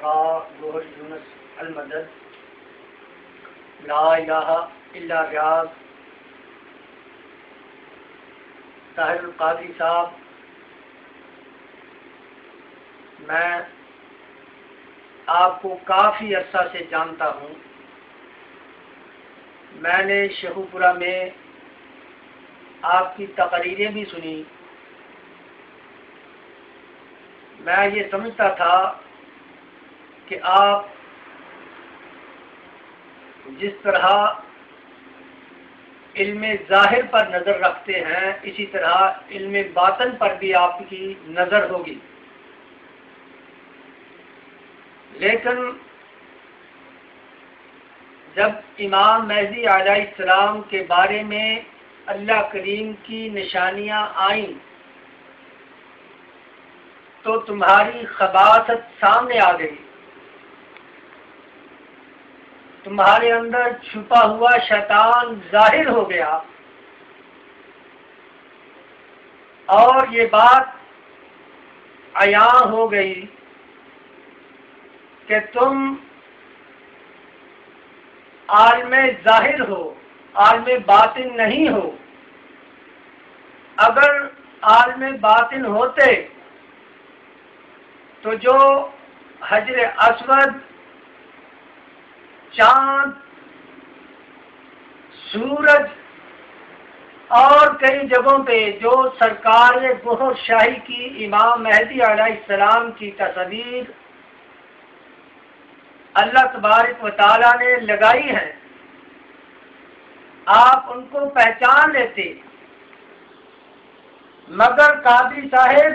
مصطفیٰ گوہر یونس المدد، لا الہ الا ریاض طاہر القادری صاحب، میں آپ کو کافی عرصہ سے جانتا ہوں. میں نے شیخوپورہ میں آپ کی تقریریں بھی سنی. میں یہ سمجھتا تھا کہ آپ جس طرح علم ظاہر پر نظر رکھتے ہیں اسی طرح علم باطن پر بھی آپ کی نظر ہوگی. لیکن جب امام مہدی علیہ السلام کے بارے میں اللہ کریم کی نشانیاں آئیں تو تمہاری خباثت سامنے آ گئی. تمہارے اندر چھپا ہوا شیطان ظاہر ہو گیا اور یہ بات عیاں ہو گئی کہ تم عالم ظاہر ہو، عالم باطن نہیں ہو. اگر عالم باطن ہوتے تو جو حجر اسود، چاند، سورج اور کئی جگہوں پہ جو سرکار گوہر شاہی کی امام مہدی علیہ السلام کی تصویر اللہ تبارک و تعالی نے لگائی ہیں، آپ ان کو پہچان لیتے. مگر قادری صاحب،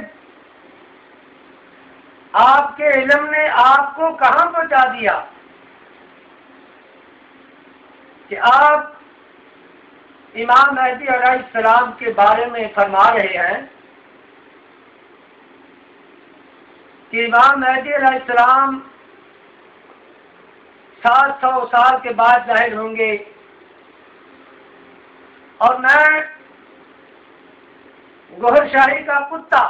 آپ کے علم نے آپ کو کہاں پہنچا دیا کہ آپ امام مہدی علیہ السلام کے بارے میں فرما رہے ہیں کہ امام مہدی علیہ السلام 700 سال کے بعد ظاہر ہوں گے. اور میں گوہر شاہی کا کتا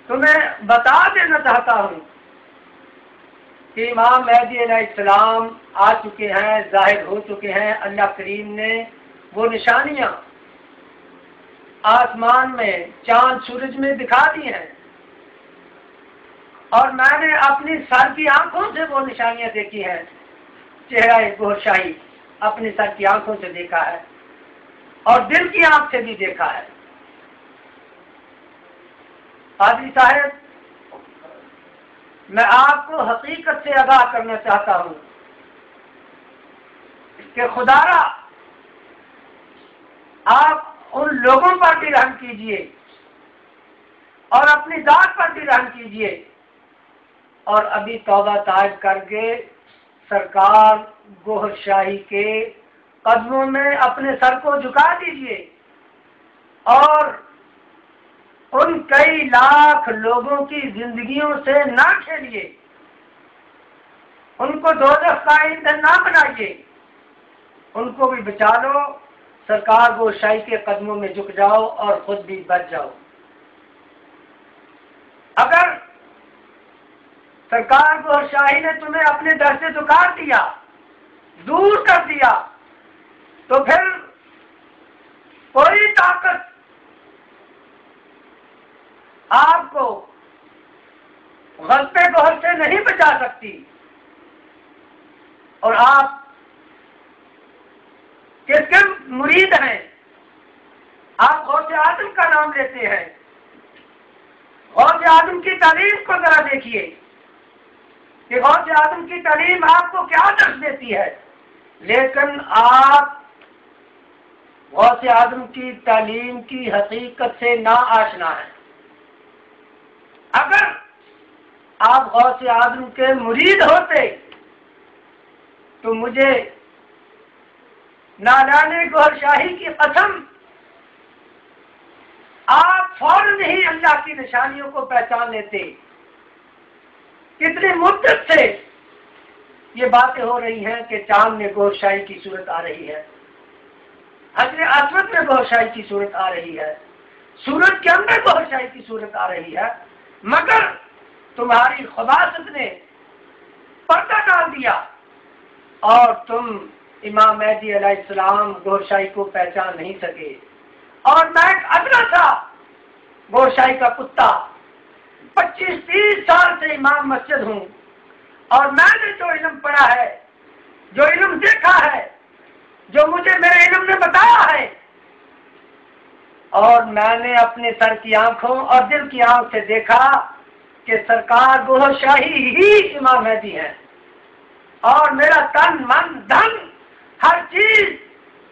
تمہیں بتا دینا چاہتا ہوں کہ امام مہدی علیہ السلام آ چکے ہیں، ظاہر ہو چکے ہیں. اللہ کریم نے وہ نشانیاں آسمان میں، چاند سورج میں دکھا دی ہیں اور میں نے اپنی سر کی آنکھوں سے وہ نشانیاں دیکھی ہیں. چہرہ گوہر شاہی اپنی سر کی آنکھوں سے دیکھا ہے اور دل کی آنکھ سے بھی دیکھا ہے. قادری صاحب، میں آپ کو حقیقت سے آگاہ کرنا چاہتا ہوں کہ خدا را آپ ان لوگوں پر بھی رحم کیجئے اور اپنی ذات پر بھی رحم کیجئے اور ابھی توبہ طائب کر کے سرکار گوہر شاہی کے قدموں میں اپنے سر کو جھکا دیجئے اور ان کئی لاکھ لوگوں کی زندگیوں سے نہ کھیلیے، ان کو دوزخ کا ایندھن نہ بنائیے، ان کو بھی بچا لو. سرکار گوہر شاہی کے قدموں میں جھک جاؤ اور خود بھی بچ جاؤ. اگر سرکار گوہر شاہی نے تمہیں اپنے در سے دکار دیا، دور کر دیا، تو پھر کوئی طاقت آپ کو غلطے گوہر سے نہیں بچا سکتی. اور آپ کس کے مرید ہیں؟ آپ غوث اعظم کا نام لیتے ہیں. غوث اعظم کی تعلیم کو ذرا دیکھیے کہ غوث اعظم کی تعلیم آپ کو کیا درس دیتی ہے. لیکن آپ غوث اعظم کی تعلیم کی حقیقت سے نا آشنا ہیں. اگر آپ غوث اعظم کے مرید ہوتے تو مجھے نالان گوہر شاہی کی قسم آپ فوراً ہی اللہ کی نشانیوں کو پہچان لیتے. کتنی مدت سے یہ باتیں ہو رہی ہیں کہ چاند میں گوہر شاہی کی صورت آ رہی ہے، حجر اسود میں گوہر شاہی کی صورت آ رہی ہے، سورج کے اندر گوہر شاہی کی صورت آ رہی ہے، مگر تمہاری خباثت نے پردہ ڈال دیا اور تم امام مہدی علیہ السلام گورشاہی کو پہچان نہیں سکے، اور میں ایک ادنا تھا گورشاہی کا کتا، 25-30 سال سے امام مسجد ہوں، اور میں نے جو علم پڑھا ہے، جو علم دیکھا ہے، جو مجھے میرے علم نے بتایا ہے، اور میں نے اپنے سر کی آنکھوں اور دل کی آنکھ سے دیکھا کہ سرکار گورشاہی ہی امام مہدی ہے، اور میرا تن من دھن ہر چیز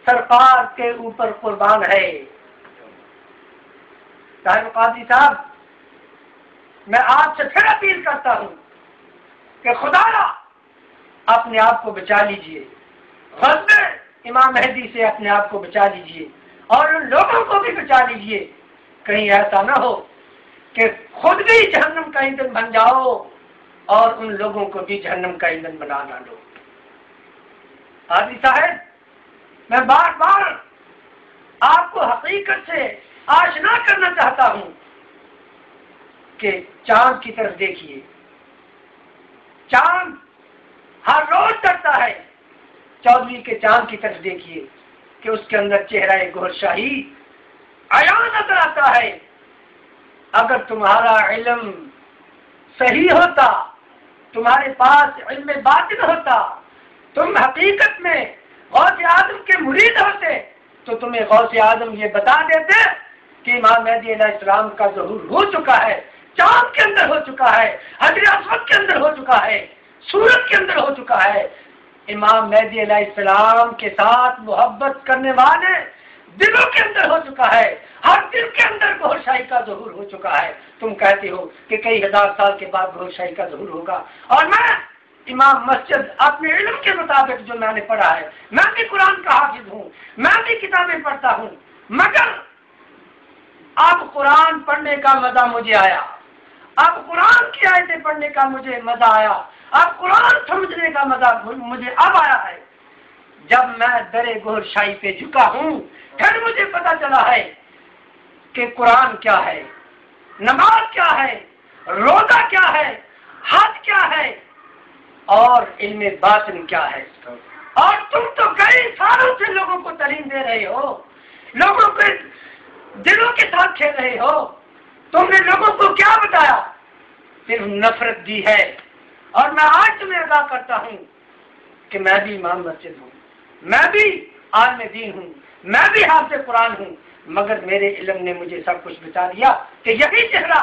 سرکار کے اوپر قربان ہے۔ صاحب قاضی صاحب، میں آپ سے پھر اپیل کرتا ہوں کہ خدا اپنے آپ کو بچا لیجئے، غصب امام مہدی سے اپنے آپ کو بچا لیجئے، اور ان لوگوں کو بھی بچا لیجئے، کہیں ایسا نہ ہو کہ خود بھی جہنم کا ایندھن بن جاؤ اور ان لوگوں کو بھی جہنم کا ایندھن بنا ڈالو۔ قاضی صاحب، میں بار بار آپ کو حقیقت سے آشنا کرنا چاہتا ہوں کہ چاند کی طرف دیکھیے، چاند ہر روز چڑھتا ہے، 14ویں کے چاند کی طرف دیکھیے کہ اس کے اندر چہرہ گورشاہی عیاں نظر آتا ہے۔ اگر تمہارا علم صحیح ہوتا، تمہارے پاس علم باطن ہوتا، تم حقیقت میں غوث اعظم کے مرید ہوتے، تو تمہیں غوث اعظم یہ بتا دیتے کہ امام مہدی علیہ السلام کا ظہور ہو چکا ہے، چاند کے اندر ہو چکا ہے، حجر اسود کے اندر ہو چکا ہے، سورج کے اندر ہو چکا ہے۔ امام مہدی علیہ السلام کے ساتھ محبت کرنے والے دلوں کے اندر ہو چکا ہے، ہر دل کے اندر گورشاہی کا ظہور ہو چکا ہے۔ تم کہتے ہو کہ کئی ہزار سال کے بعد گورشاہی کا ظہور ہوگا، اور میں امام مسجد اپنے علم کے مطابق جو میں نے پڑھا ہے، میں بھی قرآن کا حافظ ہوں، میں بھی کتابیں پڑھتا ہوں، مگر اب قرآن پڑھنے کا مزہ مجھے آیا، اب قرآن کی آیتیں پڑھنے کا مجھے مزہ آیا، اب قرآن سمجھنے کا مزہ مجھے اب آیا ہے۔ جب میں در گورشاہی پہ جھکا ہوں، پھر مجھے پتا چلا ہے کہ قرآن کیا ہے، نماز کیا ہے، روزہ کیا ہے، حج کیا ہے، اور علم باطن کیا ہے۔ اور تم تو کئی سالوں سے لوگوں کو تعلیم دے رہے ہو، لوگوں کے دلوں کے ساتھ کھیل رہے ہو، تم نے لوگوں کو کیا بتایا؟ صرف نفرت دی ہے۔ اور میں آج تمہیں ادا کرتا ہوں کہ میں بھی امام مسجد ہوں، میں بھی عالم دین ہوں، میں بھی حافظ قرآن ہوں، مگر میرے علم نے مجھے سب کچھ بتا دیا کہ یہی چہرہ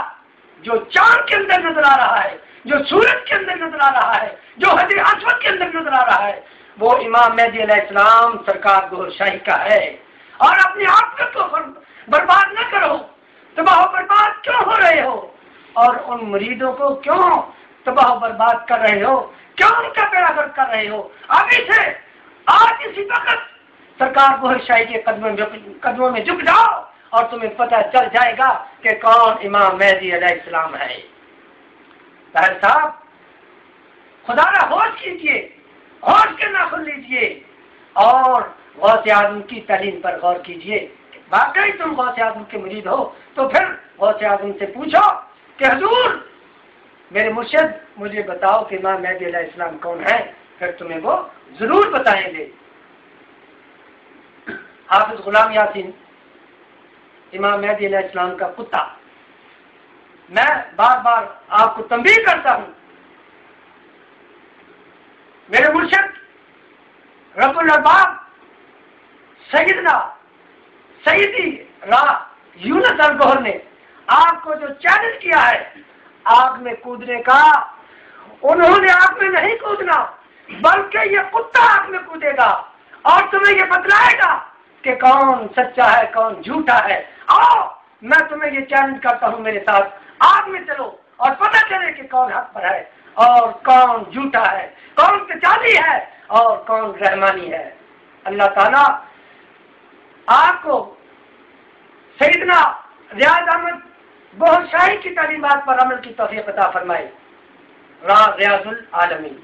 جو چاند کے اندر نظر آ رہا ہے، جو سورج کے اندر نظر آ رہا ہے، جو حجر اسود کے اندر نظر آ رہا ہے، وہ امام مہدی علیہ السلام سرکار گورشاہی کا ہے۔ اور اپنے آپ کو برباد نہ کرو، تباہ و برباد کیوں ہو رہے ہو، اور ان مریدوں کو کیوں تباہ و برباد کر رہے ہو، کیوں ان کا بیڑا گرک کر رہے ہو؟ ابھی سے آج اسی وقت سرکار گورشاہی کے قدموں میں جھک جاؤ اور تمہیں پتہ چل جائے گا کہ کون امام مہدی علیہ السلام ہے۔ طاہر صاحب، خدا را ہوش کیجیے، ہوش کے ناخن لیجیے، اور غوث اعظم کی تعلیم پر غور کیجیے۔ واقعی تم غوث اعظم کے مرید ہو تو پھر غوث اعظم سے پوچھو کہ حضور میرے مرشد مجھے بتاؤ کہ امام مہدی علیہ السلام کون ہے، پھر تمہیں وہ ضرور بتائیں گے۔ حافظ غلام یاسین امام مہدی علیہ السلام کا کتا، میں بار بار آپ کو تنبیہ کرتا ہوں، میرے مرشد رب الارباب سیدنا سیدی راہ یونس الگوہر نے آپ کو جو چیلنج کیا ہے آگ میں کودنے کا، انہوں نے آگ میں نہیں کودنا بلکہ یہ کتا آگ میں کودے گا اور تمہیں یہ بتلائے گا کہ کون سچا ہے کون جھوٹا ہے۔ آؤ میں تمہیں یہ چیلنج کرتا ہوں، میرے ساتھ آگ میں چلو اور پتہ چلے کہ کون حق پر ہے اور کون جھوٹا ہے، کون تجالی ہے اور کون رحمانی ہے۔ اللہ تعالیٰ آپ کو سیدنا ریاض احمد گورشاہی کی تعلیمات پر عمل کی توفیق عطا فرمائے۔ ریاض العالمین۔